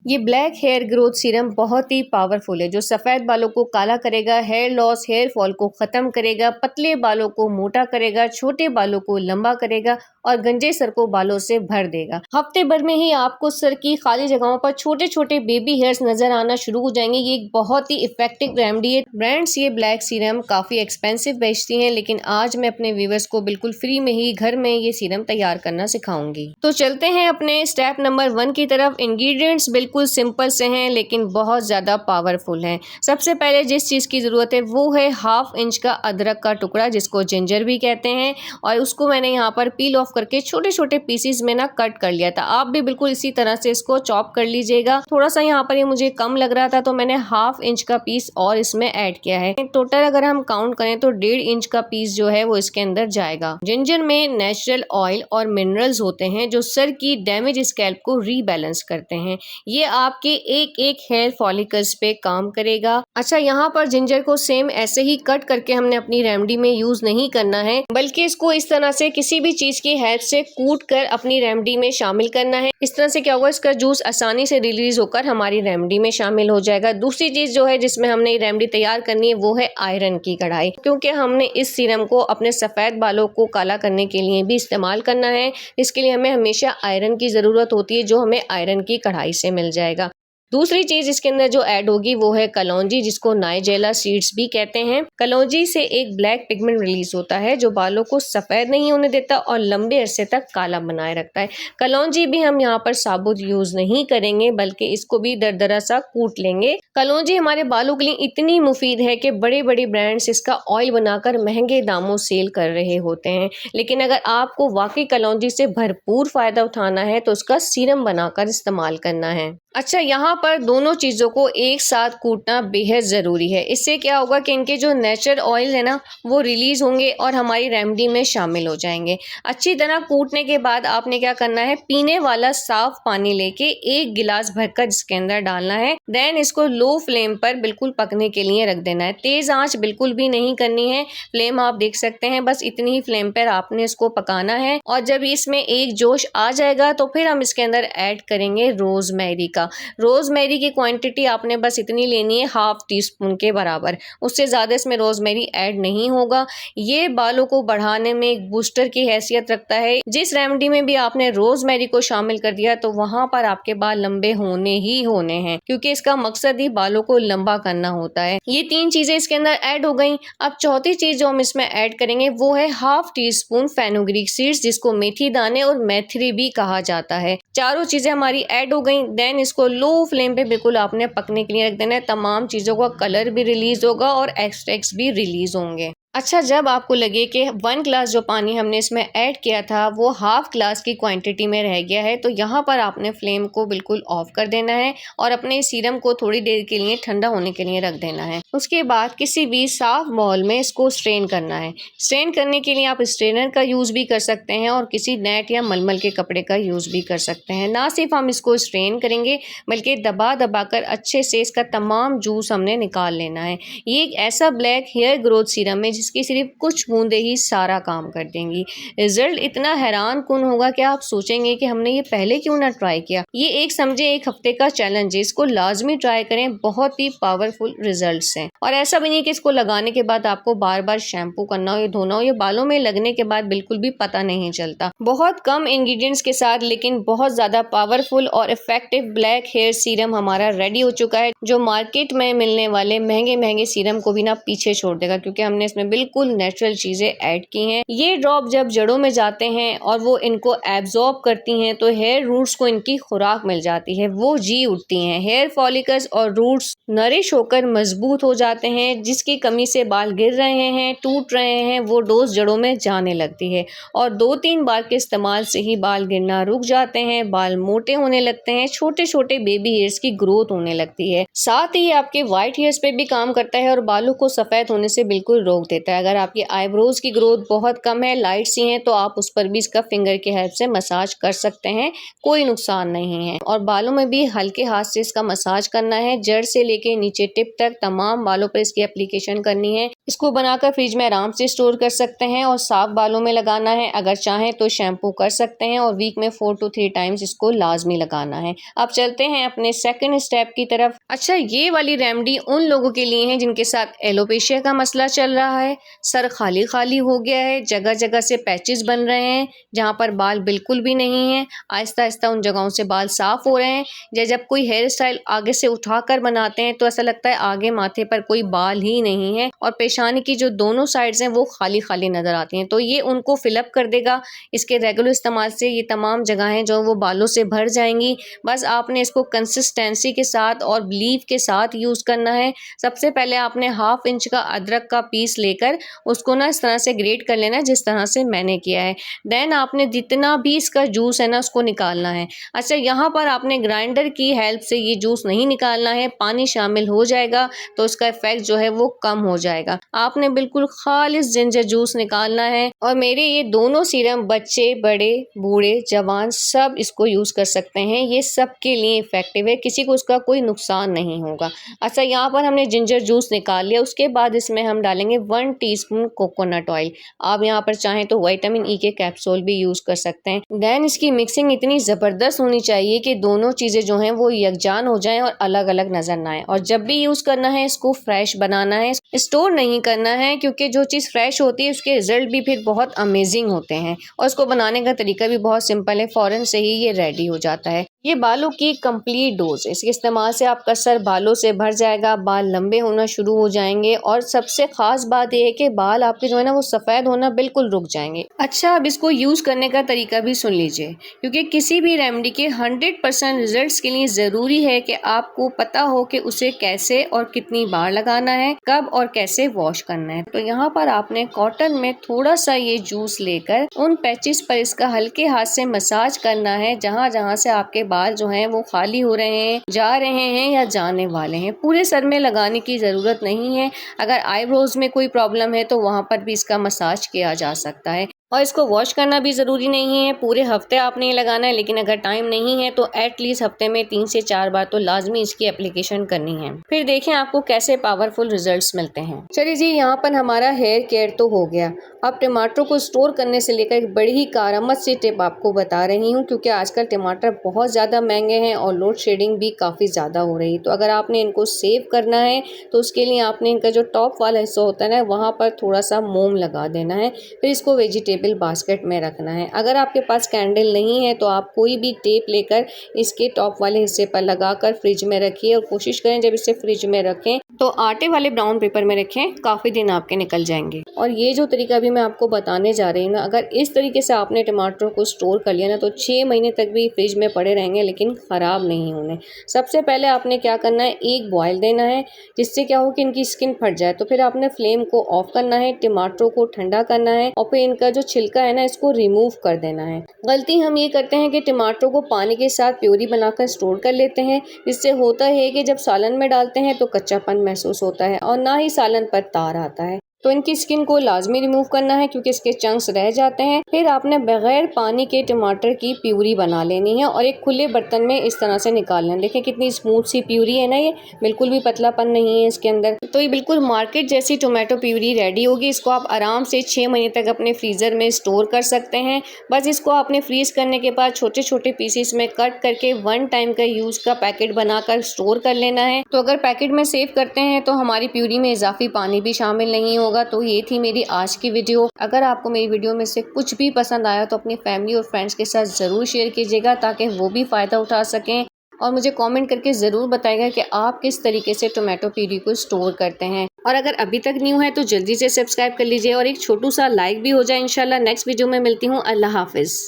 ये black hair growth serum बहुत ही powerful है जो सफ़ेद बालों को काला करेगा, हेयर लॉस, हेयर फॉल को ख़त्म करेगा, पतले बालों को मोटा करेगा, छोटे बालों को लंबा करेगा और गंजे सर को बालों से भर देगा। हफ्ते भर में ही आपको सर की खाली जगहों पर छोटे छोटे बेबी हेयर्स नजर आना शुरू हो जाएंगे। ये एक बहुत ही इफेक्टिव रेमेडी है। ब्रांड्स ये ब्लैक सीरम काफ़ी एक्सपेंसिव बेचती हैं, लेकिन आज मैं अपने व्यूअर्स को बिल्कुल फ्री में ही घर में ये सीरम तैयार करना सिखाऊंगी। तो चलते हैं अपने स्टेप नंबर 1 की तरफ। इंग्रेडिएंट्स बिल्कुल सिंपल से हैं लेकिन बहुत ज़्यादा पावरफुल हैं। सबसे पहले जिस चीज़ की ज़रूरत है वो है 1/2 इंच का अदरक का टुकड़ा, जिसको जिंजर भी कहते हैं, और उसको मैंने यहाँ पर पील ऑफ करके छोटे छोटे पीसीज में ना कट कर लिया था। आप भी बिल्कुल इसी तरह से इसको चॉप कर लीजिएगा। थोड़ा सा यहाँ पर ये मुझे कम लग रहा था तो मैंने 1/2 इंच का पीस और इसमें ऐड किया है। टोटल अगर हम काउंट करें तो 1.5 इंच का पीस जो है वो इसके अंदर जाएगा। जिंजर में नेचुरल ऑयल और मिनरल्स होते हैं जो सर की डैमेज स्कैल्प को रीबैलेंस करते हैं। ये आपके एक एक हेयर फॉलिकल्स पे काम करेगा। अच्छा, यहाँ पर जिंजर को सेम ऐसे ही कट करके हमने अपनी रेमेडी में यूज नहीं करना है, बल्कि इसको इस तरह से किसी भी चीज की हेल्प से कूट कर अपनी रेमेडी में शामिल करना है। इस तरह से क्या होगा, इसका जूस आसानी से रिलीज होकर हमारी रेमेडी में शामिल हो जाएगा। दूसरी चीज जो है जिसमें हमने रेमेडी तैयार करनी है वो है आयरन की कढ़ाई, क्योंकि हमने इस सीरम को अपने सफेद बालों को काला करने के लिए भी इस्तेमाल करना है। इसके लिए हमें हमेशा आयरन की जरूरत होती है, जो हमें आयरन की कढ़ाई से मिल जाएगा। दूसरी चीज इसके अंदर जो ऐड होगी वो है कलौंजी, जिसको नाइजेला सीड्स भी कहते हैं। कलौंजी से एक ब्लैक पिगमेंट रिलीज होता है जो बालों को सफेद नहीं होने देता और लंबे अरसे तक काला बनाए रखता है। कलौंजी भी हम यहाँ पर साबुत यूज नहीं करेंगे, बल्कि इसको भी दरदरा सा कूट लेंगे। कलौंजी हमारे बालों के लिए इतनी मुफीद है कि बड़े बड़े ब्रांड्स इसका ऑयल बनाकर महंगे दामों सेल कर रहे होते हैं, लेकिन अगर आपको वाकई कलौंजी से भरपूर फायदा उठाना है तो उसका सीरम बनाकर इस्तेमाल करना है। अच्छा, यहाँ पर दोनों चीज़ों को एक साथ कूटना बेहद ज़रूरी है। इससे क्या होगा कि इनके जो नेचुरल ऑयल है ना वो रिलीज होंगे और हमारी रेमेडी में शामिल हो जाएंगे। अच्छी तरह कूटने के बाद आपने क्या करना है, पीने वाला साफ पानी लेके 1 गिलास भरकर इसके अंदर डालना है। देन इसको लो फ्लेम पर बिल्कुल पकने के लिए रख देना है। तेज़ आंच बिल्कुल भी नहीं करनी है। फ्लेम आप देख सकते हैं, बस इतनी ही फ्लेम पर आपने इसको पकाना है। और जब इसमें एक जोश आ जाएगा तो फिर हम इसके अंदर ऐड करेंगे रोजमेरी का। रोजमेरी की क्वांटिटी आपने बस इतनी लेनी है, 1/2 टीस्पून के बराबर, उससे ज़्यादा इसमें रोजमेरी ऐड नहीं होगा। ये बालों को बढ़ाने में एक बूस्टर की हैसियत रखता है। जिस रेमेडी में भी आपने रोजमेरी को शामिल कर दिया तो वहां पर आपके बाल लंबे होने ही होने हैं, क्योंकि इसका मकसद ही बालों को लंबा करना होता है। ये 3 चीजें इसके अंदर ऐड हो गई। अब चौथी चीज जो हम इसमें ऐड करेंगे वो है 1/2 टीस्पून फेनुग्रीक सीड्स, जिसको मेथी दाने और मेथरी भी कहा जाता है। चारों चीजें हमारी ऐड हो गई। देन इसको लो फ्लेम पे बिल्कुल आपने पकने के लिए रख देना है। तमाम चीज़ों का कलर भी रिलीज होगा और एक्सट्रैक्ट्स भी रिलीज होंगे। अच्छा, जब आपको लगे कि 1 ग्लास जो पानी हमने इसमें ऐड किया था वो 1/2 ग्लास की क्वांटिटी में रह गया है, तो यहाँ पर आपने फ्लेम को बिल्कुल ऑफ कर देना है और अपने सीरम को थोड़ी देर के लिए ठंडा होने के लिए रख देना है। उसके बाद किसी भी साफ बाउल में इसको स्ट्रेन करना है। स्ट्रेन करने के लिए आप स्ट्रेनर का यूज़ भी कर सकते हैं और किसी नेट या मलमल के कपड़े का यूज़ भी कर सकते हैं। ना सिर्फ हम इसको स्ट्रेन करेंगे बल्कि दबा दबा कर अच्छे से इसका तमाम जूस हमने निकाल लेना है। ये एक ऐसा ब्लैक हेयर ग्रोथ सीरम है जिसकी सिर्फ कुछ बूंदे ही सारा काम कर देंगी। रिजल्ट इतना हैरान कुन होगा कि आप सोचेंगे कि हमने ये पहले क्यों ना ट्राई किया। ये एक समझे 1 हफ्ते का चैलेंज है, इसको लाजमी ट्राई करें। बहुत ही पावरफुल रिजल्ट्स हैं। और ऐसा भी नहीं कि इसको लगाने के बाद आपको बार बार शैम्पू करना हो या धोना हो। ये बालों में लगने के बाद बिल्कुल भी पता नहीं चलता। बहुत कम इंग्रेडिएंट्स के साथ लेकिन बहुत ज्यादा पावरफुल और इफेक्टिव ब्लैक हेयर सीरम हमारा रेडी हो चुका है, जो मार्केट में मिलने वाले महंगे महंगे सीरम को भी ना पीछे छोड़ देगा, क्योंकि हमने इसमें बिल्कुल नेचुरल चीजें ऐड की हैं। ये ड्रॉप जब जड़ों में जाते हैं और वो इनको एब्जॉर्ब करती हैं तो हेयर रूट्स को इनकी खुराक मिल जाती है, वो जी उठती हैं। हेयर फॉलिकल्स और रूट्स नरिश होकर मजबूत हो जाते हैं। जिसकी कमी से बाल गिर रहे हैं, टूट रहे हैं, वो डोज जड़ों में जाने लगती है और 2-3 बार के इस्तेमाल से ही बाल गिरना रुक जाते हैं, बाल मोटे होने लगते हैं, छोटे छोटे बेबी हेयर्स की ग्रोथ होने लगती है। साथ ही आपके व्हाइट हेयर्स पे भी काम करता है और बालों को सफेद होने से बिल्कुल रोक देता है। अगर आपकी आईब्रोज की ग्रोथ बहुत कम है, लाइट सी हैं, तो आप उस पर भी इसका फिंगर की हेल्प से मसाज कर सकते हैं, कोई नुकसान नहीं है। और बालों में भी हल्के हाथ से इसका मसाज करना है, जड़ से लेके नीचे टिप तक तमाम बालों पर इसकी एप्लीकेशन करनी है। इसको बनाकर फ्रिज में आराम से स्टोर कर सकते हैं और साफ बालों में लगाना है। अगर चाहें तो शैम्पू कर सकते हैं और वीक में 4 to 3 टाइम्स इसको लाजमी लगाना है। अब चलते हैं अपने सेकंड स्टेप की तरफ। अच्छा, ये वाली रेमेडी उन लोगों के लिए है जिनके साथ एलोपेशिया का मसला चल रहा है, सर खाली खाली हो गया है, जगह जगह से पैचेस बन रहे हैं जहाँ पर बाल बिल्कुल भी नहीं है, आहिस्ता आहिस्ता उन जगहों से बाल साफ हो रहे हैं। जब कोई हेयर स्टाइल आगे से उठाकर बनाते हैं तो ऐसा लगता है आगे माथे पर कोई बाल ही नहीं है और पेशानी की जो दोनों साइड्स हैं वो खाली खाली नजर आती हैं। तो ये उनको फिलअप कर देगा। इसके रेगुलर इस्तेमाल से ये तमाम जगहें जो वो बालों से भर जाएंगी। बस आपने इसको कंसिस्टेंसी के साथ और बिलीव के साथ यूज़ करना है। सबसे पहले आपने 1/2 इंच का अदरक का पीस लेकर उसको ना इस तरह से ग्रेट कर लेना है जिस तरह से मैंने किया है। देन आपने जितना भी इसका जूस है ना उसको निकालना है। अच्छा, यहाँ पर आपने ग्राइंडर की हेल्प से ये जूस नहीं निकालना है, पानी शामिल हो जाएगा तो इसका इफेक्ट जो है वो कम हो जाएगा। आपने बिल्कुल खालिस जिंजर जूस निकालना है और मेरे ये दोनों सीरम बच्चे, बड़े, बूढ़े, जवान सब इसको यूज़ कर सकते हैं। ये सब के लिए इफेक्टिव है, किसी को उसका कोई नुकसान नहीं होगा। अच्छा, यहाँ पर हमने जिंजर जूस निकाल लिया। उसके बाद इसमें हम डालेंगे 1 टीस्पून कोकोनट ऑयल। आप यहाँ पर चाहें तो विटामिन ई के कैप्सूल भी यूज़ कर सकते हैं। देन इसकी मिक्सिंग इतनी ज़बरदस्त होनी चाहिए कि दोनों चीज़ें जो हैं वो यकजान हो जाएं और अलग अलग नज़र ना आए। और जब भी यूज़ करना है इसको फ्रेश बनाना है, स्टोर नहीं करना है, क्योंकि जो चीज़ फ्रेश होती है उसके रिजल्ट भी फिर बहुत अमेजिंग होते हैं। और इसको बनाने का तरीका भी बहुत सिंपल है, फ़ौरन से ही ये रेडी हो जाता है। ये बालों की कंप्लीट डोज है। इसके इस्तेमाल से आपका सर बालों से भर जाएगा, बाल लंबे होना शुरू हो जाएंगे और सबसे खास बात यह है कि बाल आपके जो है ना वो सफ़ेद होना बिल्कुल रुक जाएंगे। अच्छा, अब इसको यूज़ करने का तरीका भी सुन लीजिए, क्योंकि किसी भी रेमेडी के 100% रिजल्ट्स के लिए ज़रूरी है कि आपको पता हो कि उसे कैसे और कितनी बार लगाना है, कब और कैसे वॉश करना है। तो यहाँ पर आपने कॉटन में थोड़ा सा ये जूस लेकर उन पैचेस पर इसका हल्के हाथ से मसाज करना है जहाँ जहाँ से आपके बाल जो हैं वो खाली हो रहे हैं, जा रहे हैं या जाने वाले हैं। पूरे सर में लगाने की ज़रूरत नहीं है। अगर आईब्रोज में कोई प्रॉब्लम है तो वहाँ पर भी इसका मसाज किया जा सकता है। और इसको वॉश करना भी ज़रूरी नहीं है, पूरे हफ्ते आपने ये लगाना है, लेकिन अगर टाइम नहीं है तो एटलीस्ट हफ्ते में 3 से 4 बार तो लाजमी इसकी एप्लीकेशन करनी है। फिर देखें आपको कैसे पावरफुल रिजल्ट्स मिलते हैं। चलिए जी, यहाँ पर हमारा हेयर केयर तो हो गया। अब टमाटर को स्टोर करने से लेकर एक बड़ी ही कारआमद सी टिप आपको बता रही हूँ, क्योंकि आजकल टमाटर बहुत ज़्यादा महंगे हैं और लोड शेडिंग भी काफ़ी ज़्यादा हो रही है। तो अगर आपने इनको सेव करना है तो उसके लिए आपने इनका जो टॉप वाला हिस्सा होता है ना वहाँ पर थोड़ा सा मोम लगा देना है। फिर इसको वेजिटेबल बास्केट में रखना है। अगर आपके पास कैंडल नहीं है तो आप कोई भी टेप लेकर इसके टॉप वाले हिस्से पर लगाकर फ्रिज में रखिए और कोशिश करें जब इसे फ्रिज में रखें तो आटे वाले ब्राउन पेपर में रखें, काफ़ी दिन आपके निकल जाएंगे। और ये जो तरीका भी मैं आपको बताने जा रही हूँ ना, अगर इस तरीके से आपने टमाटर को स्टोर कर लिया ना तो 6 महीने तक भी फ्रिज में पड़े रहेंगे लेकिन ख़राब नहीं होने। सबसे पहले आपने क्या करना है, एक बॉयल देना है जिससे क्या हो कि इनकी स्किन फट जाए। तो फिर आपने फ्लेम को ऑफ करना है, टमाटरों को ठंडा करना है और फिर इनका जो छिलका है ना इसको रिमूव कर देना है। गलती हम ये करते हैं कि टमाटरों को पानी के साथ प्योरी बनाकर स्टोर कर लेते हैं, जिससे होता है कि जब सालन में डालते हैं तो कच्चापन महसूस होता है और ना ही सालन पर तार आता है। तो इनकी स्किन को लाजमी रिमूव करना है क्योंकि इसके चंक्स रह जाते हैं। फिर आपने बगैर पानी के टमाटर की प्यूरी बना लेनी है और एक खुले बर्तन में इस तरह से निकालना है। देखिए कितनी स्मूथ सी प्यूरी है ना, ये बिल्कुल भी पतलापन नहीं है इसके अंदर। तो ये बिल्कुल मार्केट जैसी टोमेटो प्यूरी रेडी होगी। इसको आप आराम से 6 महीने तक अपने फ्रीज़र में स्टोर कर सकते हैं। बस इसको आपने फ्रीज़ करने के बाद छोटे छोटे पीसेस में कट करके 1 टाइम का यूज़ का पैकेट बनाकर स्टोर कर लेना है। तो अगर पैकेट में सेव करते हैं तो हमारी प्यूरी में इजाफी पानी भी शामिल नहीं होगा। तो ये थी मेरी आज की वीडियो। अगर आपको मेरी वीडियो में से कुछ भी पसंद आया तो अपनी फैमिली और फ्रेंड्स के साथ ज़रूर शेयर कीजिएगा ताकि वो भी फ़ायदा उठा सकें। और मुझे कमेंट करके ज़रूर बताइएगा कि आप किस तरीके से टोमेटो प्यूरी को स्टोर करते हैं। और अगर अभी तक न्यू है तो जल्दी से सब्सक्राइब कर लीजिए और एक छोटू सा लाइक भी हो जाए। इंशाल्लाह नेक्स्ट वीडियो में मिलती हूँ। अल्लाह हाफिज़।